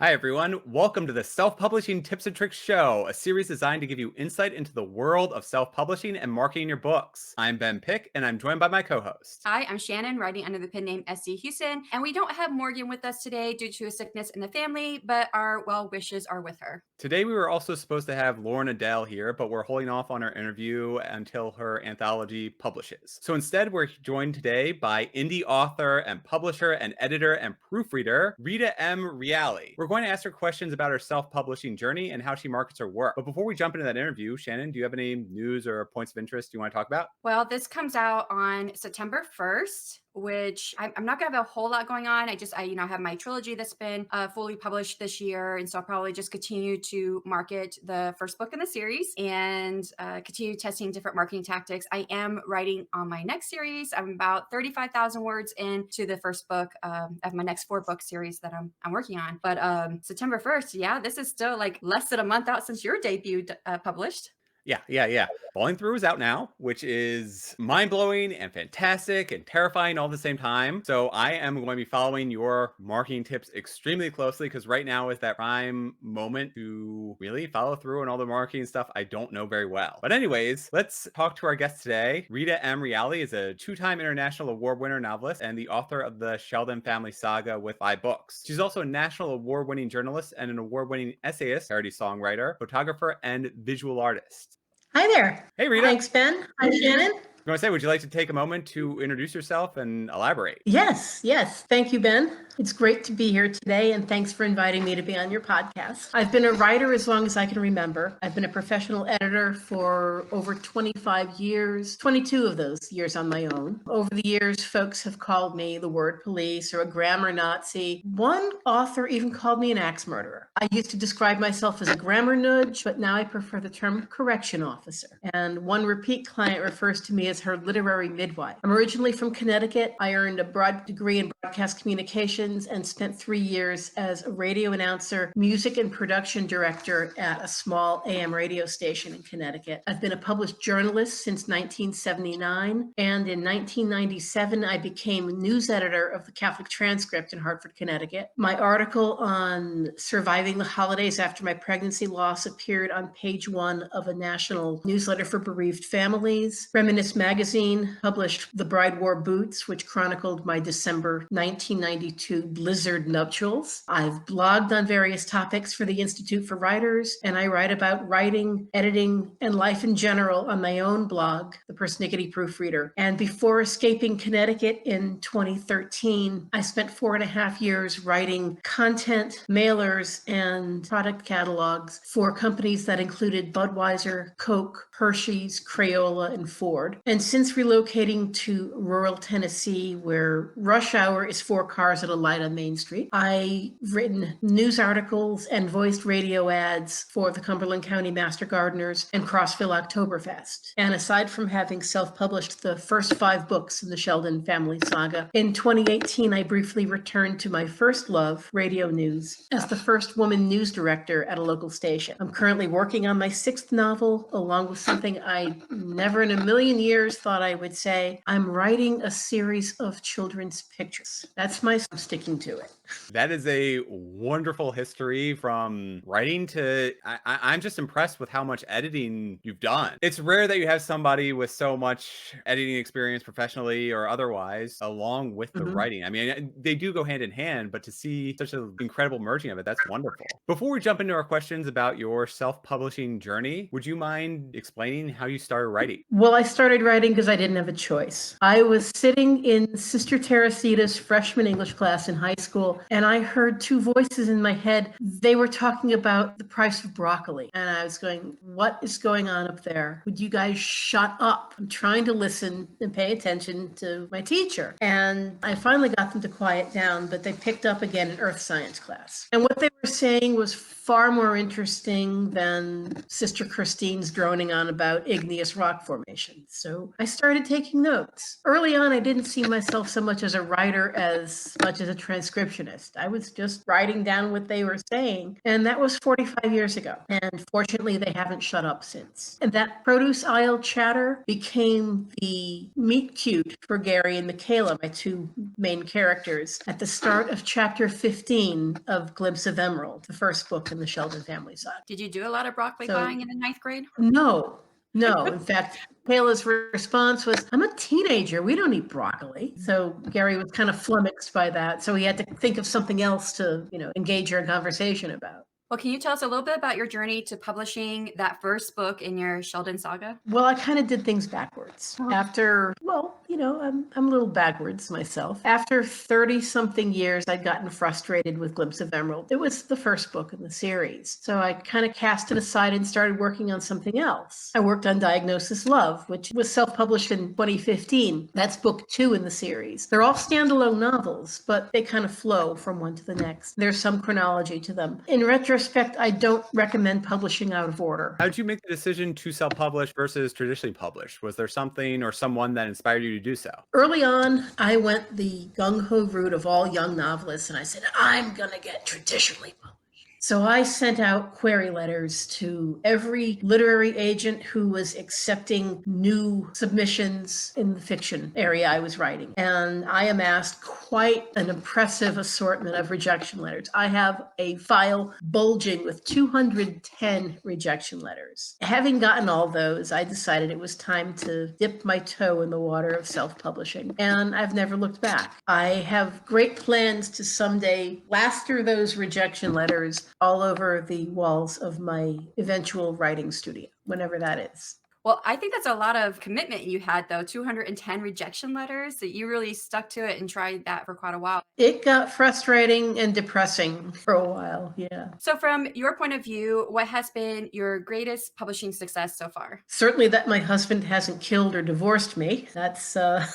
Hi, everyone. Welcome to the Self-Publishing Tips and Tricks Show, a series designed to give you insight into the world of self-publishing and marketing your books. I'm Ben Pick, and I'm joined by my co-host. Hi, I'm Shannon, writing under the pen name SC Huston, and we don't have Morgan with us today due to a sickness in the family, but our well wishes are with her. Today, we were also supposed to have Lauren Adele here, but we're holding off on our interview until her anthology publishes. So instead, we're joined today by indie author and publisher and editor and proofreader, Rita M. Reali. We're going to ask her questions about her self-publishing journey and how she markets her work. But before we jump into that interview, Shannon, do you have any news or points of interest you want to talk about? Well, this comes out on September 1st, which I'm not going to have a whole lot going on. I have my trilogy that's been fully published this year. And so I'll probably just continue to market the first book in the series and continue testing different marketing tactics. I am writing on my next series. I'm about 35,000 words into the first book of my next 4-book series that I'm working on. But September 1st, yeah, this is still like less than a month out since your debut published. Yeah. Falling Through is out now, which is mind-blowing and fantastic and terrifying all at the same time. So I am going to be following your marketing tips extremely closely because right now is that prime moment to really follow through on all the marketing stuff I don't know very well. But anyways, let's talk to our guest today. Rita M. Reali is a 2-time international award winner novelist and the author of the Sheldon family saga with 5 books. She's also a national award-winning journalist and an award-winning essayist, parody songwriter, photographer, and visual artist. Hi there. Hey, Rita. Thanks, Ben. Hi, Shannon. I want to say, would you like to take a moment to introduce yourself and elaborate? Yes. Thank you, Ben. It's great to be here today, and thanks for inviting me to be on your podcast. I've been a writer as long as I can remember. I've been a professional editor for over 25 years, 22 of those years on my own. Over the years, folks have called me the word police or a grammar Nazi. One author even called me an axe murderer. I used to describe myself as a grammar nudge, but now I prefer the term correction officer. And one repeat client refers to me as her literary midwife. I'm originally from Connecticut. I earned a broad degree in broadcast communications and spent 3 years as a radio announcer, music and production director at a small AM radio station in Connecticut. I've been a published journalist since 1979, and in 1997, I became news editor of the Catholic Transcript in Hartford, Connecticut. My article on surviving the holidays after my pregnancy loss appeared on page 1 of a national newsletter for bereaved families. Reminisce magazine published The Bride Wore Boots, which chronicled my December 1992 blizzard nuptials. I've blogged on various topics for the Institute for Writers, and I write about writing, editing, and life in general on my own blog, The Persnickety Proofreader. And before escaping Connecticut in 2013, I spent 4.5 years writing content, mailers, and product catalogs for companies that included Budweiser, Coke, Hershey's, Crayola, and Ford. And since relocating to rural Tennessee, where rush hour is 4 cars at a light on Main Street, I've written news articles and voiced radio ads for the Cumberland County Master Gardeners and Crossville Oktoberfest. And aside from having self-published the first 5 books in the Sheldon family saga, in 2018, I briefly returned to my first love, radio news, as the first woman news director at a local station. I'm currently working on my 6th novel, along with something I never in a million years thought I would say. I'm writing a series of children's pictures. That's my sticking to it. That is a wonderful history from writing to, I'm just impressed with how much editing you've done. It's rare that you have somebody with so much editing experience professionally or otherwise, along with the writing. I mean, they do go hand in hand, but to see such an incredible merging of it, that's wonderful. Before we jump into our questions about your self-publishing journey, would you mind explaining how you started writing? Well, I started writing because I didn't have a choice. I was sitting in Sister Teresita's freshman English class in high school, and I heard 2 voices in my head. They were talking about the price of broccoli. And I was going, what is going on up there? Would you guys shut up? I'm trying to listen and pay attention to my teacher. And I finally got them to quiet down, but they picked up again in earth science class. And what they were saying was far more interesting than Sister Christine's droning on about igneous rock formations. So I started taking notes. Early on, I didn't see myself so much as a writer as much as a transcriptionist. I was just writing down what they were saying, and that was 45 years ago. And fortunately, they haven't shut up since. And that produce aisle chatter became the meet cute for Gary and Michaela, my two main characters, at the start of chapter 15 of Glimpse of Emerald, the first book in the Sheldon family saga. Did you do a lot of broccoli buying in the ninth grade? No. In fact, Kayla's response was, I'm a teenager. We don't eat broccoli. So Gary was kind of flummoxed by that. So he had to think of something else to, engage her in conversation about. Well, can you tell us a little bit about your journey to publishing that first book in your Sheldon saga? Well, I kind of did things backwards. After, I'm a little backwards myself. After 30 something years, I'd gotten frustrated with Glimpse of Emerald. It was the first book in the series. So I kind of cast it aside and started working on something else. I worked on Diagnosis Love, which was self-published in 2015. That's book 2 in the series. They're all standalone novels, but they kind of flow from one to the next. There's some chronology to them. In retrospect, I don't recommend publishing out of order. How did you make the decision to self-publish versus traditionally published? Was there something or someone that inspired you to do so? Early on, I went the gung-ho route of all young novelists, and I said, I'm going to get traditionally published. So I sent out query letters to every literary agent who was accepting new submissions in the fiction area I was writing. And I amassed quite an impressive assortment of rejection letters. I have a file bulging with 210 rejection letters. Having gotten all those, I decided it was time to dip my toe in the water of self-publishing. And I've never looked back. I have great plans to someday plaster those rejection letters all over the walls of my eventual writing studio, whenever that is. Well, I think that's a lot of commitment you had, though. 210 rejection letters, that you really stuck to it and tried that for quite a while. It got frustrating and depressing for a while, yeah. So from your point of view, what has been your greatest publishing success so far? Certainly that my husband hasn't killed or divorced me. That's a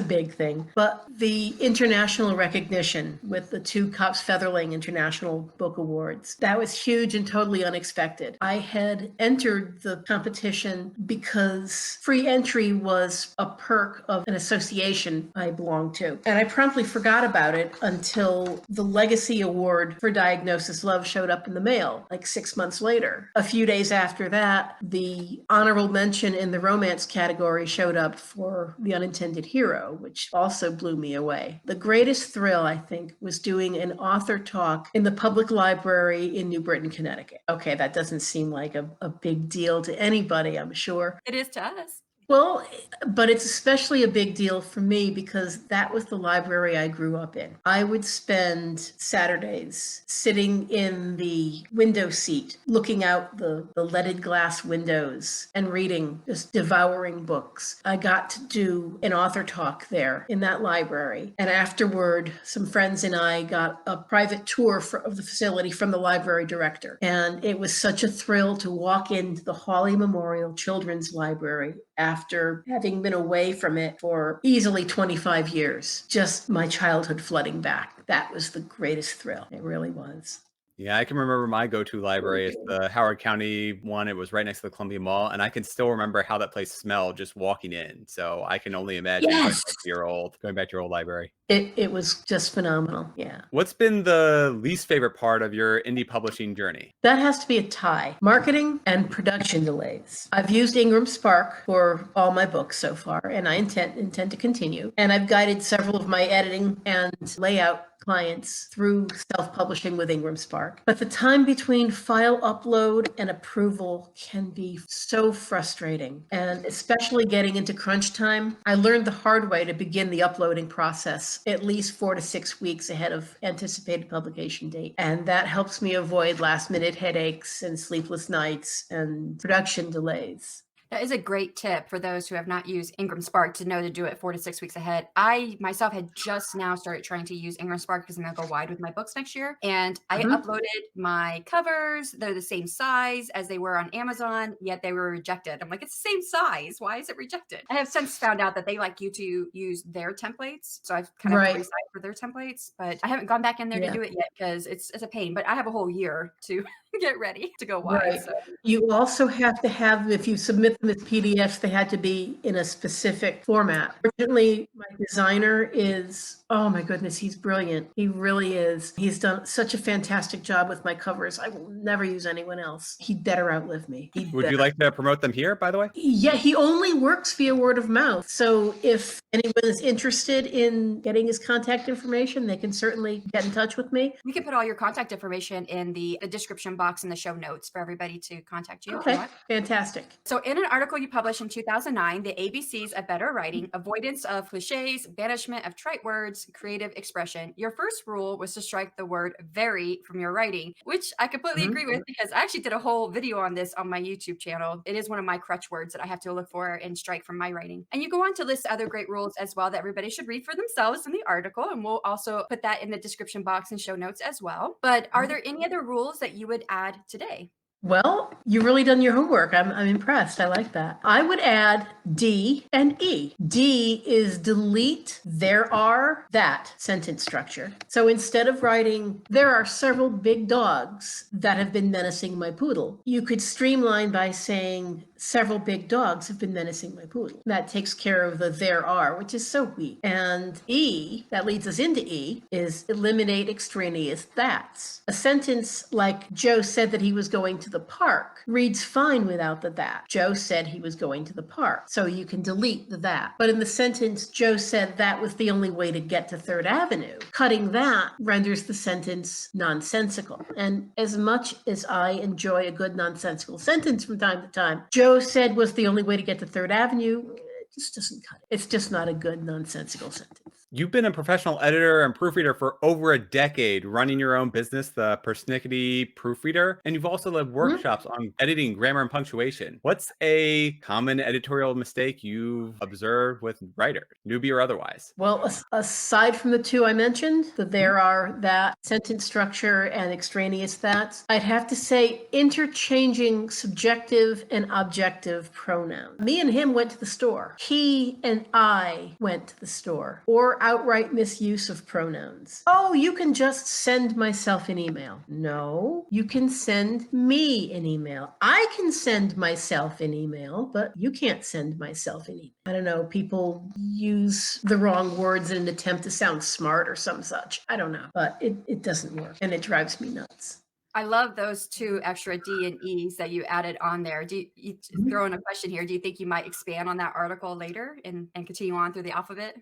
big thing. But the international recognition with the 2 Cops Featherling International Book Awards, that was huge and totally unexpected. I had entered the competition because free entry was a perk of an association I belonged to. And I promptly forgot about it until the Legacy Award for Diagnosis Love showed up in the mail, like 6 months later. A few days after that, the honorable mention in the romance category showed up for The Unintended Hero, which also blew me away. The greatest thrill, I think, was doing an author talk in the public library in New Britain, Connecticut. Okay, that doesn't seem like a big deal to anybody, I'm sure. It is to us. Well, but it's especially a big deal for me because that was the library I grew up in. I would spend Saturdays sitting in the window seat, looking out the leaded glass windows and reading, just devouring books. I got to do an author talk there in that library. And afterward, some friends and I got a private tour of the facility from the library director. And it was such a thrill to walk into the Hawley Memorial Children's Library after having been away from it for easily 25 years. Just my childhood flooding back. That was the greatest thrill. It really was. Yeah, I can remember my go-to library is the Howard County one. It was right next to the Columbia Mall, and I can still remember how that place smelled just walking in. So I can only imagine going back to your old library. It was just phenomenal. Yeah. What's been the least favorite part of your indie publishing journey? That has to be a tie. Marketing and production delays. I've used Ingram Spark for all my books so far, and I intend to continue. And I've guided several of my editing and layout clients through self-publishing with Ingram Spark. But the time between file upload and approval can be so frustrating. And especially getting into crunch time, I learned the hard way to begin the uploading process at least 4 to 6 weeks ahead of anticipated publication date. And that helps me avoid last-minute headaches and sleepless nights and production delays. That is a great tip for those who have not used Ingram Spark to know to do it 4 to 6 weeks ahead. I myself had just now started trying to use Ingram Spark because I'm going to go wide with my books next year. And I uploaded my covers. They're the same size as they were on Amazon, yet they were rejected. I'm like, it's the same size. Why is it rejected? I have since found out that they like you to use their templates. So I've kind of resized for their templates, but I haven't gone back in there to do it yet because it's a pain. But I have a whole year to get ready to go wide. Right. So. You also have to have, if you submit them as PDFs, they had to be in a specific format. Fortunately, my designer is, oh my goodness, he's brilliant. He really is. He's done such a fantastic job with my covers. I will never use anyone else. He'd better outlive me. Would you like to promote them here, by the way? Yeah, he only works via word of mouth. So if anyone is interested in getting his contact information, they can certainly get in touch with me. We can put all your contact information in the description box in the show notes for everybody to contact you. Okay, fantastic. So in an article you published in 2009, the ABCs of better writing, avoidance of cliches, banishment of trite words, creative expression, your first rule was to strike the word very from your writing, which I completely agree with because I actually did a whole video on this on my YouTube channel. It is one of my crutch words that I have to look for and strike from my writing. And you go on to list other great rules as well that everybody should read for themselves in the article. And we'll also put that in the description box and show notes as well. But are there any other rules that you would add today? Well, you've really done your homework. I'm impressed. I like that. I would add D and E. D is delete there are that sentence structure. So instead of writing there are several big dogs that have been menacing my poodle, you could streamline by saying several big dogs have been menacing my poodle. That takes care of the there are, which is so weak. And E, that leads us into E, is eliminate extraneous that's. A sentence like Joe said that he was going to the park reads fine without the that. Joe said he was going to the park. So you can delete the that. But in the sentence, Joe said that was the only way to get to Third Avenue. Cutting that renders the sentence nonsensical. And as much as I enjoy a good nonsensical sentence from time to time, Joe said was the only way to get to Third Avenue, it just doesn't cut it. It's just not a good nonsensical sentence. You've been a professional editor and proofreader for over a decade, running your own business, the Persnickety Proofreader, and you've also led workshops on editing, grammar, and punctuation. What's a common editorial mistake you've observed with writers, newbie or otherwise? Well, aside from the two I mentioned, the there are, that, sentence structure, and extraneous that's, I'd have to say interchanging subjective and objective pronouns. Me and him went to the store. He and I went to the store. Or outright misuse of pronouns. Oh, you can just send myself an email. No, you can send me an email. I can send myself an email, but you can't send myself an email. I don't know, people use the wrong words in an attempt to sound smart or some such. I don't know, but it doesn't work and it drives me nuts. I love those two extra D and E's that you added on there. Do you throw in a question here? Do you think you might expand on that article later and continue on through the alphabet?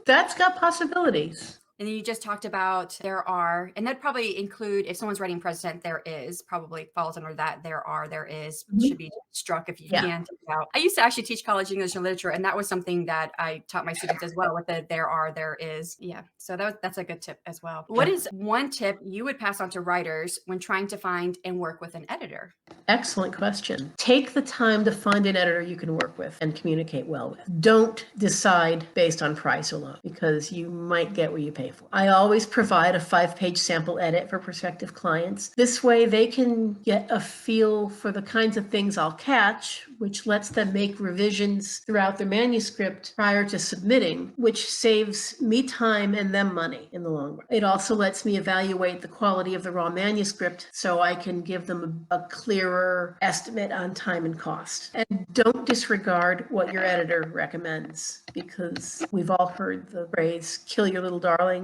That's got possibilities. And then you just talked about there are, and that'd probably include if someone's writing present, there is probably falls under that. There are, there is should be struck if you can take it out. I used to actually teach college English and literature, and that was something that I taught my students as well with the there are, there is. Yeah. So that's a good tip as well. What is one tip you would pass on to writers when trying to find and work with an editor? Excellent question. Take the time to find an editor you can work with and communicate well with. Don't decide based on price alone because you might get what you pay for. I always provide a 5-page sample edit for prospective clients. This way they can get a feel for the kinds of things I'll catch, which lets them make revisions throughout their manuscript prior to submitting, which saves me time and them money in the long run. It also lets me evaluate the quality of the raw manuscript so I can give them a clearer estimate on time and cost. And don't disregard what your editor recommends because we've all heard the phrase, kill your little darlings.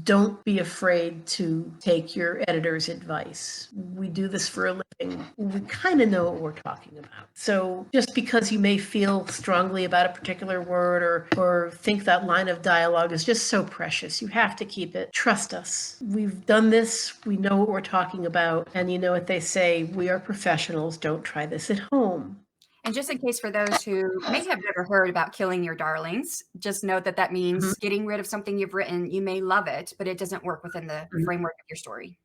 Don't be afraid to take your editor's advice. We do this for a living. We kind of know what we're talking about. So just because you may feel strongly about a particular word or think that line of dialogue is just so precious, you have to keep it. Trust us. We've done this. We know what we're talking about. And you know what they say, we are professionals. Don't try this at home. And just in case for those who may have never heard about killing your darlings, just note that that means getting rid of something you've written. You may love it, but it doesn't work within the framework of your story.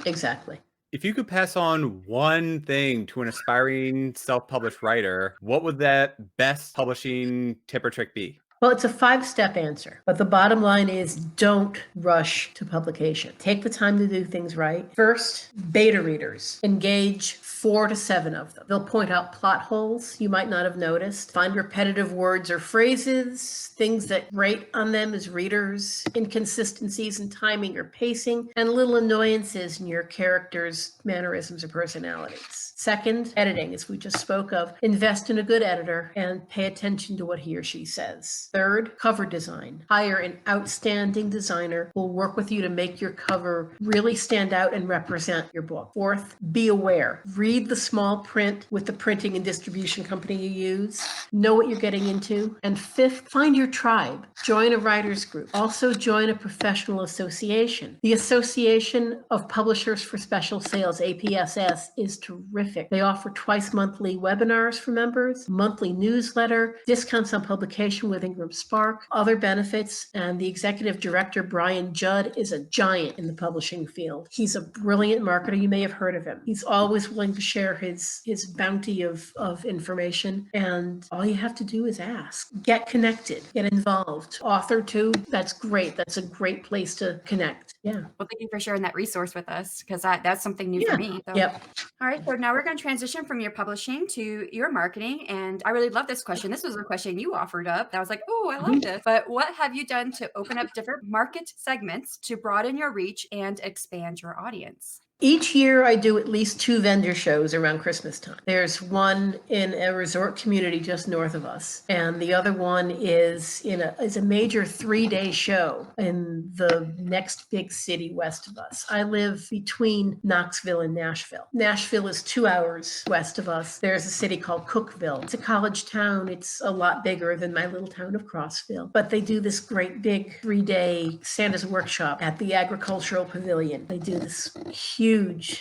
Exactly. If you could pass on one thing to an aspiring self-published writer, what would that best publishing tip or trick be? Well, it's a 5-step answer, but the bottom line is don't rush to publication. Take the time to do things right. First, beta readers. Engage 4 to 7 of them. They'll point out plot holes you might not have noticed, find repetitive words or phrases, things that grate on them as readers, inconsistencies in timing or pacing, and little annoyances in your characters' mannerisms or personalities. Second, editing, as we just spoke of. Invest in a good editor and pay attention to what he or she says. Third, cover design. Hire an outstanding designer who will work with you to make your cover really stand out and represent your book. Fourth, be aware. Read the small print with the printing and distribution company you use. Know what you're getting into. And fifth, find your tribe. Join a writers group. Also join a professional association. The Association of Publishers for Special Sales, APSS, is terrific. They offer twice monthly webinars for members, monthly newsletter, discounts on publication with Ingram Spark, other benefits, and the executive director, Brian Judd, is a giant in the publishing field. He's a brilliant marketer. You may have heard of him. He's always willing to share his bounty of information, and all you have to do is ask. Get connected, get involved. AuthorTube, that's great. That's a great place to connect. Yeah. Well, thank you for sharing that resource with us, because that's something new for me. So. Yep. All right, so now we're going to transition from your publishing to your marketing. And I really love this question. This was a question you offered up. I was like, oh, I love this. But what have you done to open up different market segments to broaden your reach and expand your audience? Each year I do at least 2 vendor shows around Christmas time. There's one in a resort community just north of us, and the other one is a major 3-day show in the next big city west of us. I live between Knoxville and Nashville. Nashville is 2 hours west of us. There's a city called Cookeville. It's a college town. It's a lot bigger than my little town of Crossville, but they do this great big 3-day Santa's workshop at the Agricultural Pavilion. They do this huge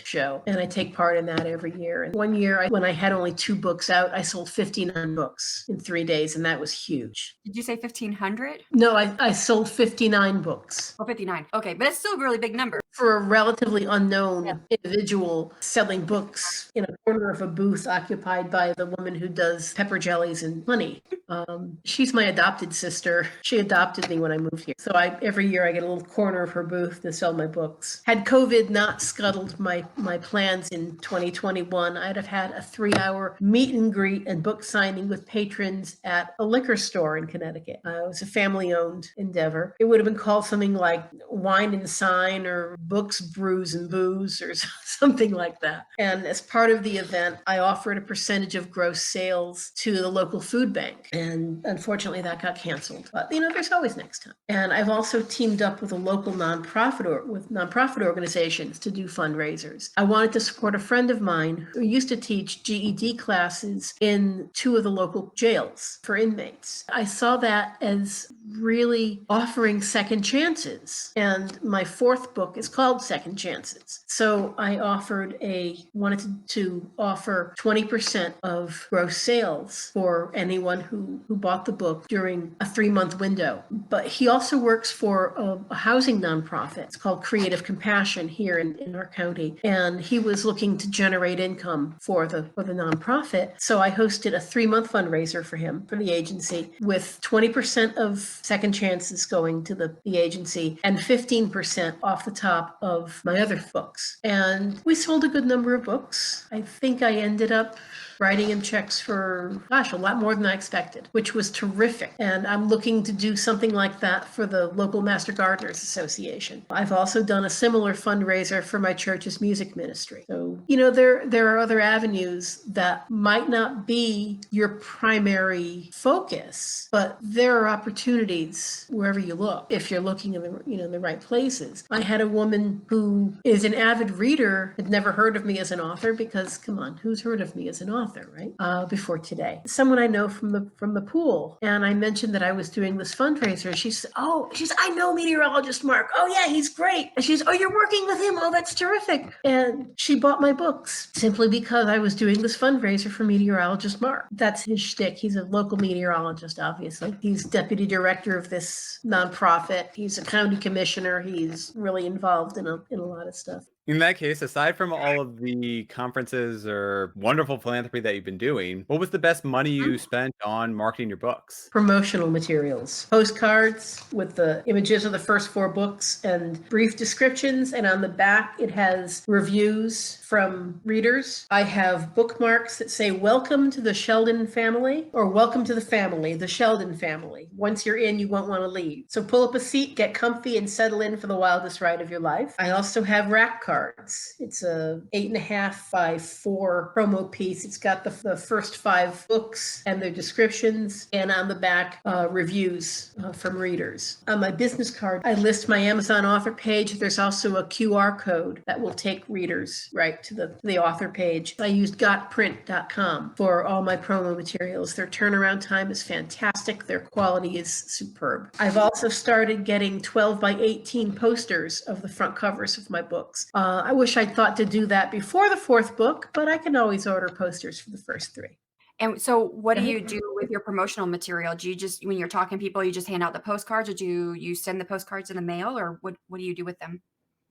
show, and I take part in that every year. And one year, when I had only 2 books out, I sold 59 books in 3 days, and that was huge. Did you say 1,500? No, I sold 59 books. Oh, 59. Okay, but it's still a really big number. For a relatively unknown individual selling books in a corner of a booth occupied by the woman who does pepper jellies and honey. She's my adopted sister. She adopted me when I moved here. So every year I get a little corner of her booth to sell my books. Had COVID not scuttled my plans in 2021, I'd have had a 3-hour meet and greet and book signing with patrons at a liquor store in Connecticut. It was a family-owned endeavor. It would have been called something like Wine and Sign or Books, Brews, and Booze or something like that. And as part of the event, I offered a percentage of gross sales to the local food bank. And unfortunately, that got canceled. But, there's always next time. And I've also teamed up with a local nonprofit organizations to do fundraisers. I wanted to support a friend of mine who used to teach GED classes in 2 of the local jails for inmates. I saw that as really offering second chances. And my 4th book is called Second Chances. So I wanted to offer 20% of gross sales for anyone who bought the book during a 3-month window. But he also works for a housing nonprofit. It's called Creative Compassion here in our county. And he was looking to generate income for the nonprofit. So I hosted a 3-month fundraiser for him, for the agency, with 20% of Second Chances going to the agency and 15% off the top of my other books. And we sold a good number of books. I think I ended up writing him checks for, a lot more than I expected, which was terrific. And I'm looking to do something like that for the local Master Gardeners Association. I've also done a similar fundraiser for my church's music ministry. So, there are other avenues that might not be your primary focus, but there are opportunities wherever you look, if you're looking in the right places. I had a woman who is an avid reader, had never heard of me as an author, because come on, who's heard of me as an author, right? Before today. Someone I know from the pool. And I mentioned that I was doing this fundraiser. She's, I know meteorologist Mark. Oh yeah, he's great. And she's, oh, you're working with him. Oh, that's terrific. And she bought my books simply because I was doing this fundraiser for meteorologist Mark. That's his shtick. He's a local meteorologist, obviously. He's deputy director of this nonprofit. He's a county commissioner. He's really involved in a lot of stuff. In that case, aside from all of the conferences or wonderful philanthropy that you've been doing, what was the best money you spent on marketing your books? Promotional materials, postcards with the images of the first 4 books and brief descriptions. And on the back, it has reviews from readers. I have bookmarks that say, welcome to the Sheldon family, or welcome to the family, the Sheldon family. Once you're in, you won't want to leave. So pull up a seat, get comfy, and settle in for the wildest ride of your life. I also have rack cards. It's a 8.5 by 4 promo piece. It's got the first 5 books and their descriptions, and on the back, reviews from readers. On my business card, I list my Amazon author page. There's also a QR code that will take readers right to the author page. I used gotprint.com for all my promo materials. Their turnaround time is fantastic. Their quality is superb. I've also started getting 12 by 18 posters of the front covers of my books. I wish I'd thought to do that before the 4th book, but I can always order posters for the first 3. And so what do you do with your promotional material? Do you just, when you're talking to people, you just hand out the postcards, or do you send the postcards in the mail, or what do you do with them?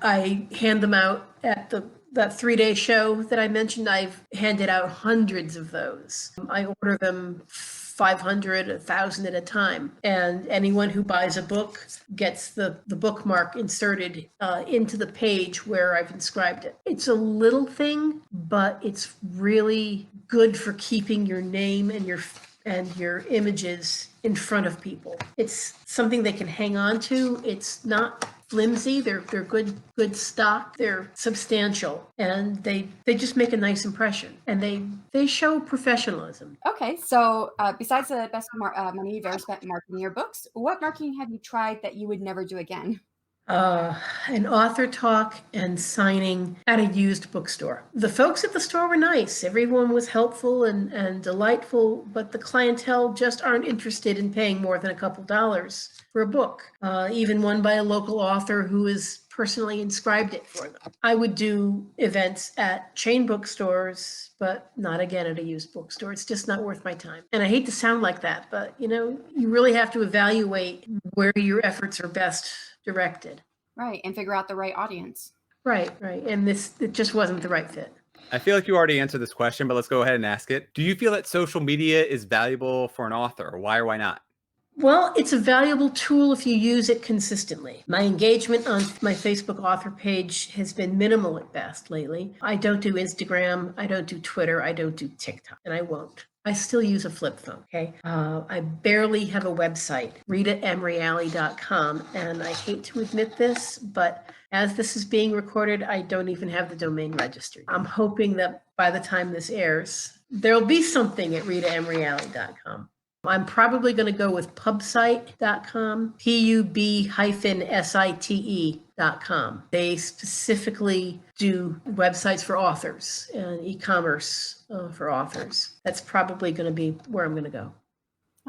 I hand them out at that 3-day show that I mentioned. I've handed out hundreds of those. I order them 500, 1,000 at a time. And anyone who buys a book gets the bookmark inserted into the page where I've inscribed it. It's a little thing, but it's really good for keeping your name and your images in front of people. It's something they can hang on to. It's not flimsy. They're good stock. They're substantial, and they just make a nice impression, and they show professionalism. Okay, so besides the best money you've ever spent marketing your books, what marketing have you tried that you would never do again? An author talk and signing at a used bookstore. The folks at the store were nice. Everyone was helpful and delightful, but the clientele just aren't interested in paying more than a couple dollars for a book, even one by a local author who has personally inscribed it for them. I would do events at chain bookstores, but not again at a used bookstore. It's just not worth my time. And I hate to sound like that, but you really have to evaluate where your efforts are best directed. Right, and figure out the right audience. Right. And it just wasn't the right fit. I feel like you already answered this question, but let's go ahead and ask it. Do you feel that social media is valuable for an author? Why or why not? Well, it's a valuable tool if you use it consistently. My engagement on my Facebook author page has been minimal at best lately. I don't do Instagram, I don't do Twitter, I don't do TikTok, and I won't. I still use a flip phone, okay? I barely have a website, ritamreali.com, and I hate to admit this, but as this is being recorded, I don't even have the domain registered. I'm hoping that by the time this airs, there'll be something at ritamreali.com. I'm probably going to go with pubsite.com, pub-site.com. They specifically do websites for authors and e-commerce for authors. That's probably going to be where I'm going to go.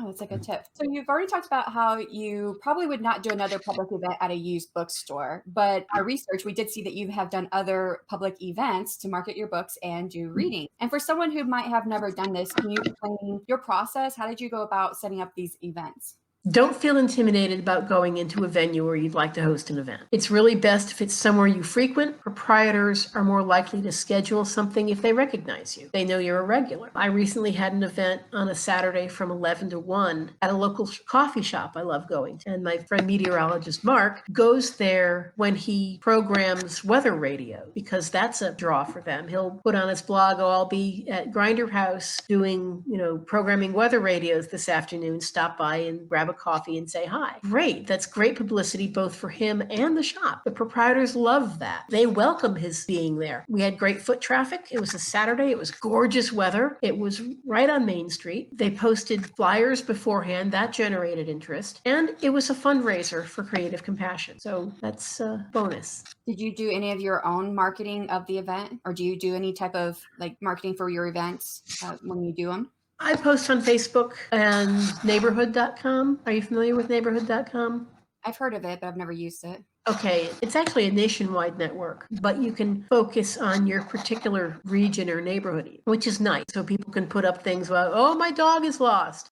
Oh, that's a good tip. So you've already talked about how you probably would not do another public event at a used bookstore, but our research, we did see that you have done other public events to market your books and do reading. And for someone who might have never done this, can you explain your process? How did you go about setting up these events? Don't feel intimidated about going into a venue where you'd like to host an event. It's really best if it's somewhere you frequent. Proprietors are more likely to schedule something if they recognize you. They know you're a regular. I recently had an event on a Saturday from 11 to 1 at a local coffee shop I love going to. And my friend meteorologist Mark goes there when he programs weather radio, because that's a draw for them. He'll put on his blog, oh, I'll be at Grinder House doing, programming weather radios this afternoon. Stop by and grab a coffee and say hi. Great. That's great publicity both for him and the shop. The proprietors love that. They welcome his being there. We had great foot traffic. It was a Saturday. It was gorgeous weather. It was right on Main Street. They posted flyers beforehand. That generated interest. And it was a fundraiser for Creative Compassion. So that's a bonus. Did you do any of your own marketing of the event? Or do you do any type of marketing for your events when you do them? I post on Facebook and neighborhood.com. Are you familiar with neighborhood.com? I've heard of it, but I've never used it. Okay, it's actually a nationwide network, but you can focus on your particular region or neighborhood, which is nice. So people can put up things about, oh, my dog is lost.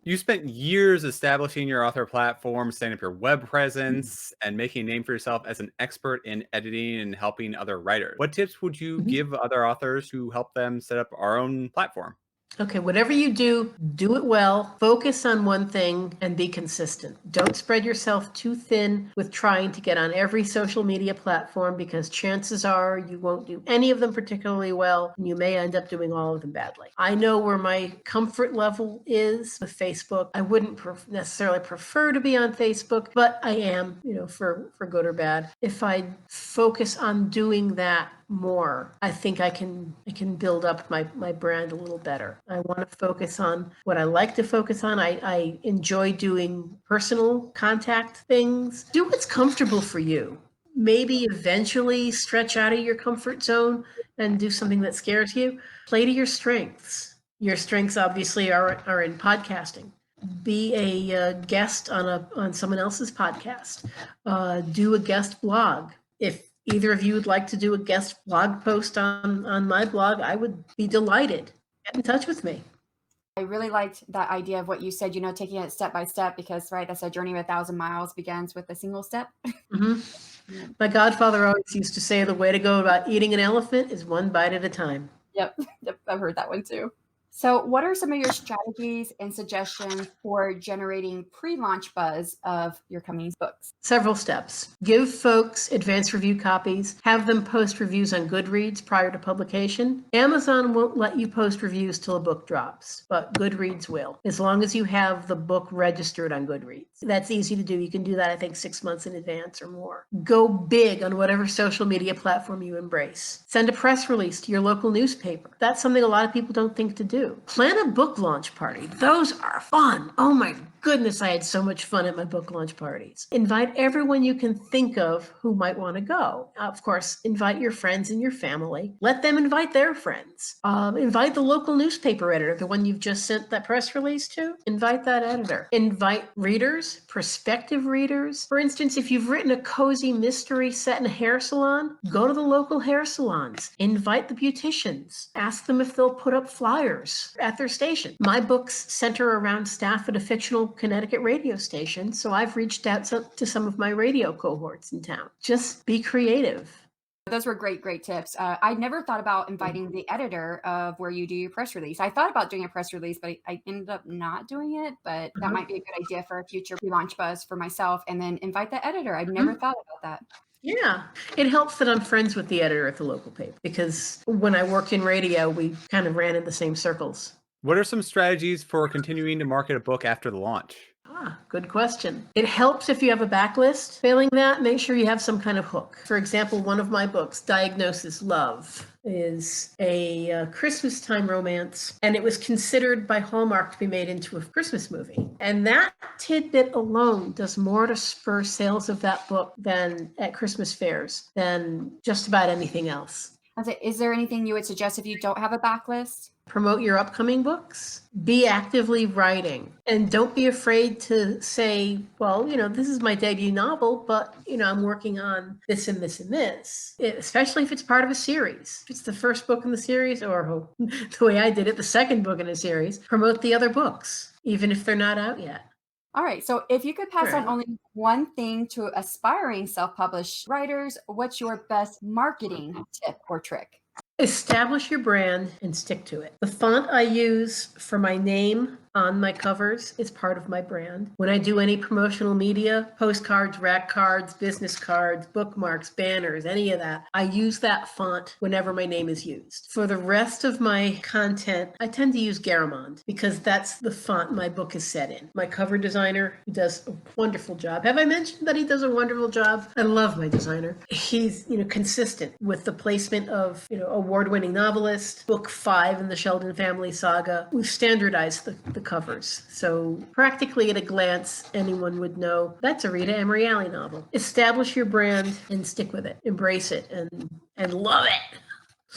You spent years establishing your author platform, setting up your web presence, and making a name for yourself as an expert in editing and helping other writers. What tips would you Mhm. give other authors to help them set up our own platform? Okay, whatever you do it well, focus on one thing, and be consistent. Don't spread yourself too thin with trying to get on every social media platform, because chances are you won't do any of them particularly well, and you may end up doing all of them badly. I know where my comfort level is with Facebook. I wouldn't necessarily prefer to be on Facebook, but I am, for good or bad. If I focus on doing that more, I think I can build up my brand a little better. I want to focus on what I like to focus on. I enjoy doing personal contact things. Do what's comfortable for you. Maybe eventually stretch out of your comfort zone and do something that scares you. Play to your strengths. Your strengths obviously are in podcasting. Be a guest on someone else's podcast. Do a guest blog. If either of you would like to do a guest blog post on my blog, I would be delighted. Get in touch with me. I really liked that idea of what you said, taking it step by step, because, right, that's a journey of 1,000 miles begins with a single step. Mhm. My godfather always used to say the way to go about eating an elephant is one bite at a time. Yep. Yep. I've heard that one too. So, what are some of your strategies and suggestions for generating pre-launch buzz of your coming books? Several steps. Give folks advance review copies. Have them post reviews on Goodreads prior to publication. Amazon won't let you post reviews till a book drops, but Goodreads will, as long as you have the book registered on Goodreads. That's easy to do. You can do that, I think, 6 months in advance or more. Go big on whatever social media platform you embrace. Send a press release to your local newspaper. That's something a lot of people don't think to do. Plan a book launch party. Those are fun. Oh my goodness, I had so much fun at my book launch parties. Invite everyone you can think of who might want to go. Of course, invite your friends and your family. Let them invite their friends. Invite the local newspaper editor, the one you've just sent that press release to. Invite that editor. Invite readers, prospective readers. For instance, if you've written a cozy mystery set in a hair salon, go to the local hair salons. Invite the beauticians. Ask them if they'll put up flyers at their station. My books center around staff at a fictional Connecticut radio station, so I've reached out to some of my radio cohorts in town. Just be creative. Those were great tips. I never thought about inviting the editor of where you do your press release. I thought about doing a press release, but I ended up not doing it. But that might be a good idea for a future pre-launch buzz for myself, and then invite the editor. I've never thought about that. Yeah, it helps that I'm friends with the editor at the local paper, because when I worked in radio, we kind of ran in the same circles. What are some strategies for continuing to market a book after the launch? Good question. It helps if you have a backlist. Failing that, make sure you have some kind of hook. For example, one of my books, Diagnosis Love, is a Christmas time romance, and it was considered by Hallmark to be made into a Christmas movie. And that tidbit alone does more to spur sales of that book than at Christmas fairs than just about anything else. Is there anything you would suggest if you don't have a backlist? Promote your upcoming books. Be actively writing. And don't be afraid to say, well, this is my debut novel, but, I'm working on this and this and this, especially if it's part of a series. If it's the first book in the series, or the way I did it, the second book in a series, promote the other books, even if they're not out yet. All right. So if you could pass on only one thing to aspiring self-published writers, what's your best marketing tip or trick? Establish your brand and stick to it. The font I use for my name on my covers is part of my brand. When I do any promotional media, postcards, rack cards, business cards, bookmarks, banners, any of that, I use that font whenever my name is used. For the rest of my content, I tend to use Garamond because that's the font my book is set in. My cover designer does a wonderful job. Have I mentioned that he does a wonderful job? I love my designer. He's, consistent with the placement of, award-winning novelist, book 5 in the Sheldon family saga. We've standardized the covers. So practically at a glance, anyone would know that's a Rita M. Reali novel. Establish your brand and stick with it. Embrace it and love it.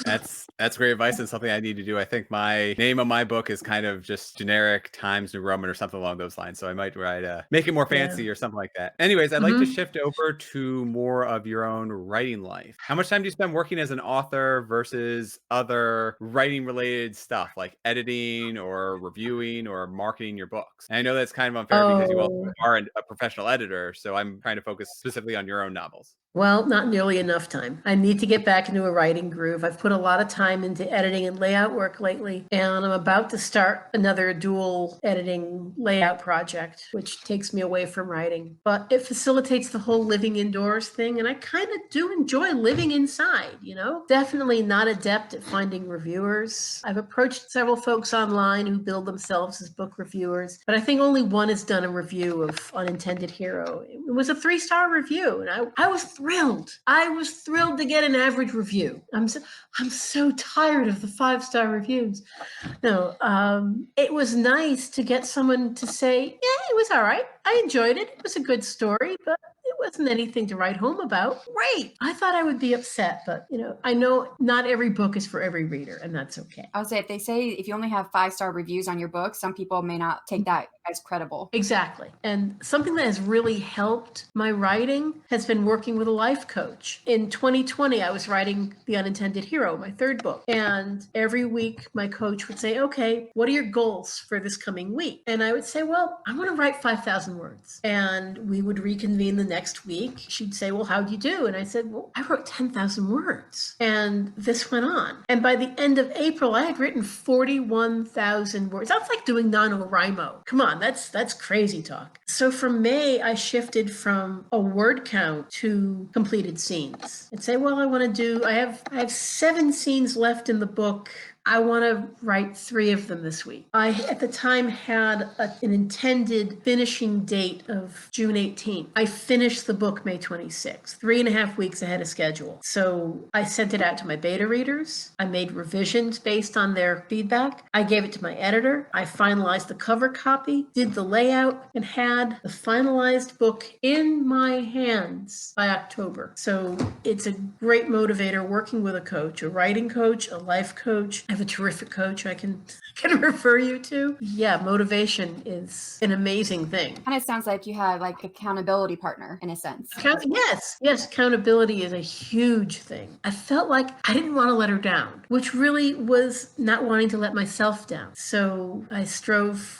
That's great advice and something I need to do. I think my name of my book is kind of just generic Times New Roman or something along those lines. So I might write make it more Yeah. fancy or something like that. Anyways, I'd like to Mhm. shift over to more of your own writing life. How much time do you spend working as an author versus other writing related stuff like editing or reviewing or marketing your books? And I know that's kind of unfair because you also Oh. are a professional editor. So I'm trying to focus specifically on your own novels. Well, not nearly enough time. I need to get back into a writing groove. I've put a lot of time into editing and layout work lately, and I'm about to start another dual editing layout project, which takes me away from writing. But it facilitates the whole living indoors thing, and I kind of do enjoy living inside, you know? Definitely not adept at finding reviewers. I've approached several folks online who build themselves as book reviewers, but I think only one has done a review of Unintended Hero. It was a 3-star review, and I was thrilled. I was thrilled to get an average review. I'm so tired of the 5-star reviews. No, it was nice to get someone to say, yeah, it was all right. I enjoyed it. It was a good story, but it wasn't anything to write home about. Great. I thought I would be upset, but I know not every book is for every reader, and that's okay. I would say if you only have 5-star reviews on your book, some people may not take that as credible. Exactly. And something that has really helped my writing has been working with a life coach. In 2020, I was writing The Unintended Hero, my 3rd book. And every week, my coach would say, okay, what are your goals for this coming week? And I would say, well, I want to write 5,000 words. And we would reconvene the next week. She'd say, well, how'd you do? And I said, well, I wrote 10,000 words. And this went on. And by the end of April, I had written 41,000 words. That's like doing NaNoWriMo. Come on, that's crazy talk. So from May, I shifted from a word count to completed scenes. I'd say, well, I have 7 scenes left in the book. I want to write 3 of them this week. I, at the time, had an intended finishing date of June 18th. I finished the book May 26th, 3.5 weeks ahead of schedule. So I sent it out to my beta readers. I made revisions based on their feedback. I gave it to my editor. I finalized the cover copy, did the layout, and had the finalized book in my hands by October. So it's a great motivator working with a coach, a writing coach, a life coach. I have a terrific coach I can refer you to. Yeah, motivation is an amazing thing. Kind of sounds like you had like accountability partner in a sense. Yes, accountability is a huge thing. I felt like I didn't want to let her down, which really was not wanting to let myself down. So I strove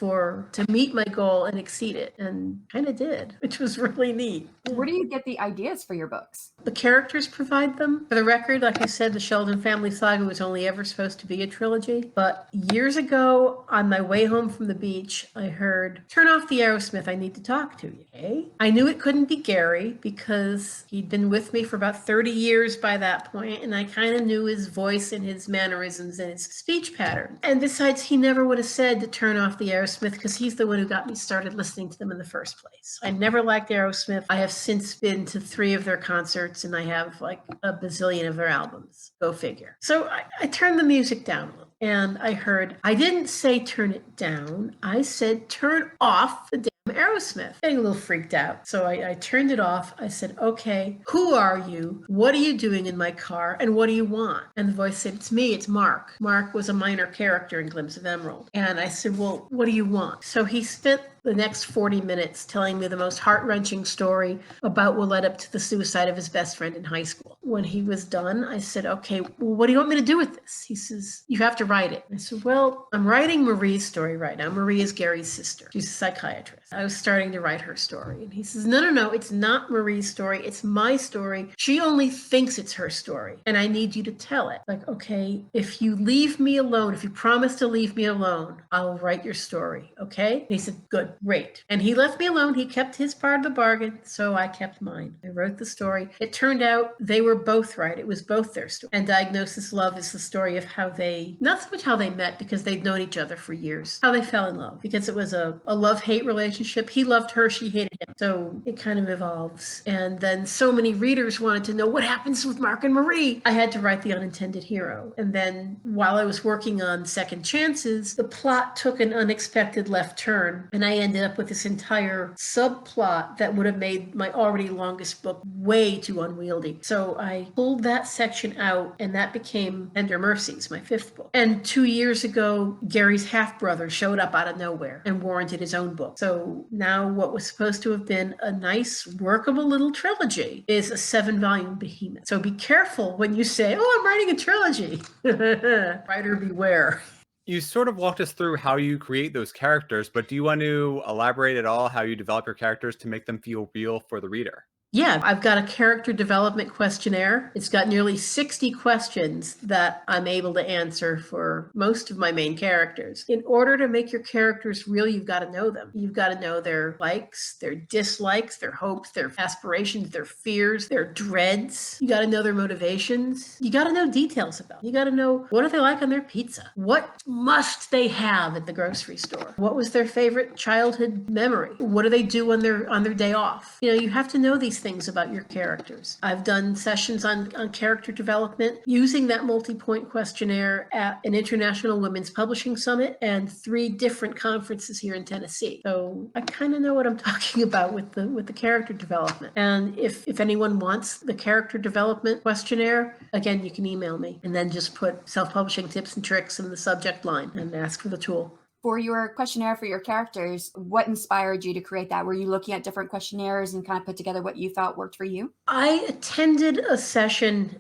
to meet my goal and exceed it, and kind of did, which was really neat. Where do you get the ideas for your books? The characters provide them. For the record, like I said, the Sheldon family saga was only ever supposed to be a trilogy. But years ago, on my way home from the beach, I heard, turn off the Aerosmith, I need to talk to you. Okay? I knew it couldn't be Gary because he'd been with me for about 30 years by that point, and I kind of knew his voice and his mannerisms and his speech pattern. And besides, he never would have said to turn off the Aerosmith because he's the one who got me started listening to them in the first place. I never liked Aerosmith. I have since been to 3 of their concerts, and I have like a bazillion of their albums. Go figure. So I turned the music down a little, and I heard, I didn't say turn it down. I said turn off the damn Aerosmith. Getting a little freaked out. So I turned it off. I said, okay, who are you? What are you doing in my car? And what do you want? And the voice said, it's me, it's Mark. Mark was a minor character in Glimpse of Emerald. And I said, well, what do you want? So he spent the next 40 minutes telling me the most heart-wrenching story about what led up to the suicide of his best friend in high school. When he was done, I said, okay, well, what do you want me to do with this? He says, you have to write it. I said, well, I'm writing Marie's story right now. Marie is Gary's sister. She's a psychiatrist. I was starting to write her story. And he says, no, it's not Marie's story. It's my story. She only thinks it's her story. And I need you to tell it. Like, okay, if you leave me alone, if you promise to leave me alone, I'll write your story. Okay? And he said, good. Great. And he left me alone. He kept his part of the bargain, so I kept mine. I wrote the story. It turned out they were both right. It was both their story. And Diagnosis Love is the story of how they, not so much how they met because they'd known each other for years, how they fell in love. Because it was a love-hate relationship. He loved her, she hated him. So it kind of evolves. And then so many readers wanted to know what happens with Mark and Marie. I had to write The Unintended Hero. And then while I was working on Second Chances, the plot took an unexpected left turn. And I ended up with this entire subplot that would have made my already longest book way too unwieldy. So I pulled that section out, and that became Tender Mercies, my 5th book. And 2 years ago, Gary's half-brother showed up out of nowhere and warranted his own book. So now what was supposed to have been a nice, workable little trilogy is a 7-volume behemoth. So be careful when you say, oh, I'm writing a trilogy. Writer beware. You sort of walked us through how you create those characters, but do you want to elaborate at all how you develop your characters to make them feel real for the reader? Yeah, I've got a character development questionnaire. It's got nearly 60 questions that I'm able to answer for most of my main characters. In order to make your characters real, you've got to know them. You've got to know their likes, their dislikes, their hopes, their aspirations, their fears, their dreads. You got to know their motivations. You got to know details about them. You got to know, what do they like on their pizza? What must they have at the grocery store? What was their favorite childhood memory? What do they do on their day off? You have to know these things about your characters. I've done sessions on character development using that multi-point questionnaire at an International Women's Publishing Summit and 3 different conferences here in Tennessee. So I kind of know what I'm talking about with the character development. And if anyone wants the character development questionnaire, again, you can email me and then just put self-publishing tips and tricks in the subject line and ask for the tool. For your questionnaire for your characters, what inspired you to create that? Were you looking at different questionnaires and kind of put together what you felt worked for you? I attended a session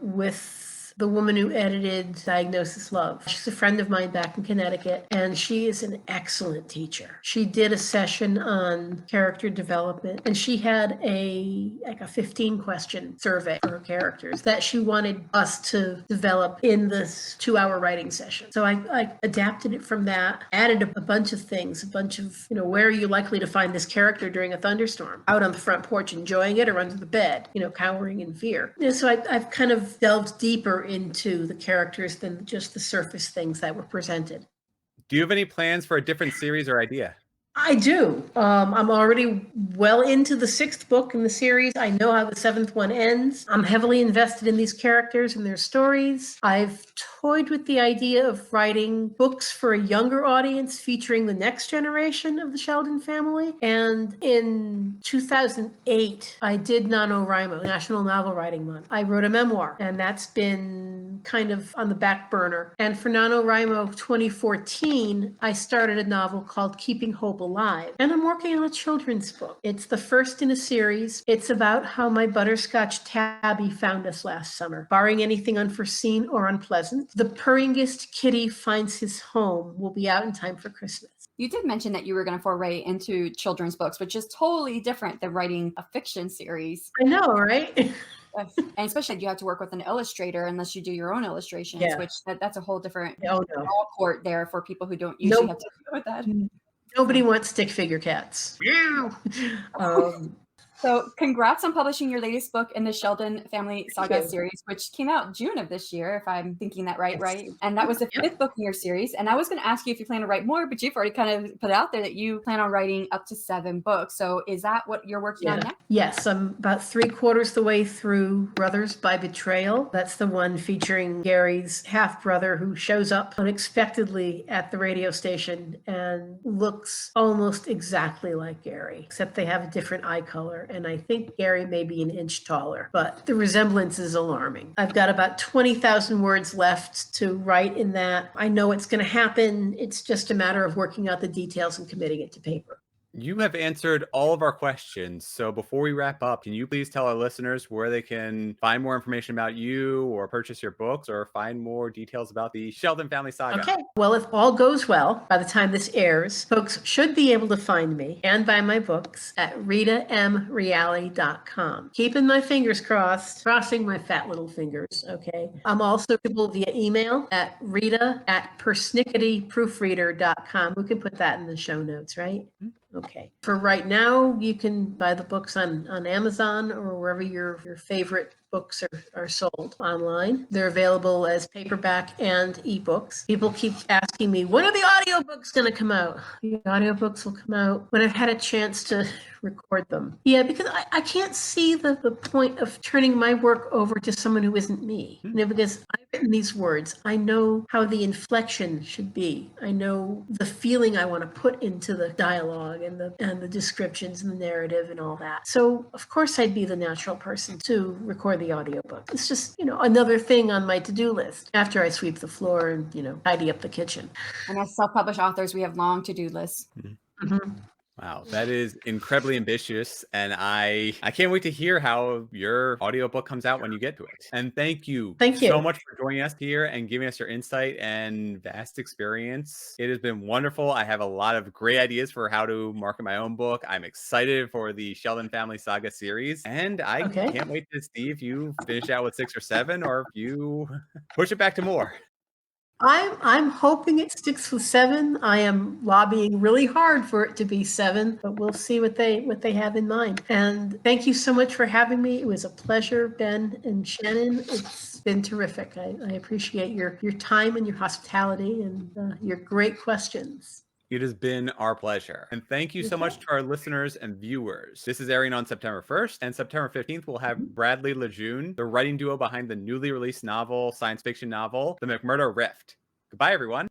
with the woman who edited Diagnosis Love. She's a friend of mine back in Connecticut, and she is an excellent teacher. She did a session on character development, and she had a 15-question survey for her characters that she wanted us to develop in this 2-hour writing session. So I adapted it from that, added a bunch of things, a bunch of, where are you likely to find this character during a thunderstorm? Out on the front porch enjoying it, or under the bed, cowering in fear. So I've kind of delved deeper into the characters than just the surface things that were presented. Do you have any plans for a different series or idea? I do. I'm already well into the 6th book in the series. I know how the 7th one ends. I'm heavily invested in these characters and their stories. I've toyed with the idea of writing books for a younger audience featuring the next generation of the Sheldon family. And in 2008, I did NaNoWriMo, National Novel Writing Month. I wrote a memoir, and that's been kind of on the back burner. And for NaNoWriMo 2014, I started a novel called Keeping Hope Alive. And I'm working on a children's book. It's the first in a series. It's about how my butterscotch tabby found us last summer. Barring anything unforeseen or unpleasant, the purringest kitty finds his home will be out in time for Christmas. You did mention that you were going to foray into children's books, which is totally different than writing a fiction series. I know, right? And especially if you have to work with an illustrator, unless you do your own illustrations, which that's a whole different ball court there for people who don't usually have to deal with that. Nobody wants stick figure cats. So congrats on publishing your latest book in the Sheldon Family Saga series, which came out June of this year, if I'm thinking that right? And that was the 5th book in your series. And I was going to ask you if you plan to write more, but you've already kind of put it out there that you plan on writing up to 7 books. So is that what you're working on next? Yes, I'm about 3/4 the way through Brothers by Betrayal. That's the one featuring Gary's half-brother who shows up unexpectedly at the radio station and looks almost exactly like Gary, except they have a different eye color. And I think Gary may be an inch taller, but the resemblance is alarming. I've got about 20,000 words left to write in that. I know it's going to happen. It's just a matter of working out the details and committing it to paper. You have answered all of our questions. So before we wrap up, can you please tell our listeners where they can find more information about you or purchase your books or find more details about the Sheldon Family Saga? Okay. Well, if all goes well, by the time this airs, folks should be able to find me and buy my books at ritamreali.com. Keeping my fingers crossed, crossing my fat little fingers, okay? I'm also available via email at rita@persnicketyproofreader.com. We can put that in the show notes, right? Okay. For right now, you can buy the books on Amazon or wherever your favorite books are sold online. They're available as paperback and ebooks. People keep asking me, when are the audiobooks going to come out? The audiobooks will come out when I've had a chance to record them. Yeah, because I can't see the point of turning my work over to someone who isn't me. Because I've written these words. I know how the inflection should be. I know the feeling I want to put into the dialogue and the descriptions and the narrative and all that. So of course I'd be the natural person to record the audiobook. It's just, another thing on my to-do list after I sweep the floor and, tidy up the kitchen. And as self-published authors, we have long to-do lists. Mm-hmm. Wow, that is incredibly ambitious, and I can't wait to hear how your audiobook comes out when you get to it. And thank you so much for joining us here and giving us your insight and vast experience. It has been wonderful. I have a lot of great ideas for how to market my own book. I'm excited for the Sheldon Family Saga series, and I can't wait to see if you finish out with 6 or 7 or if you push it back to more. I'm hoping it sticks with 7. I am lobbying really hard for it to be 7, but we'll see what they have in mind. And thank you so much for having me. It was a pleasure, Ben and Shannon. It's been terrific. I appreciate your time and your hospitality and your great questions. It has been our pleasure. And thank you so much to our listeners and viewers. This is airing on September 1st, and September 15th, we'll have Bradley Lejeune, the writing duo behind the newly released novel, science fiction novel, The McMurdo Rift. Goodbye, everyone.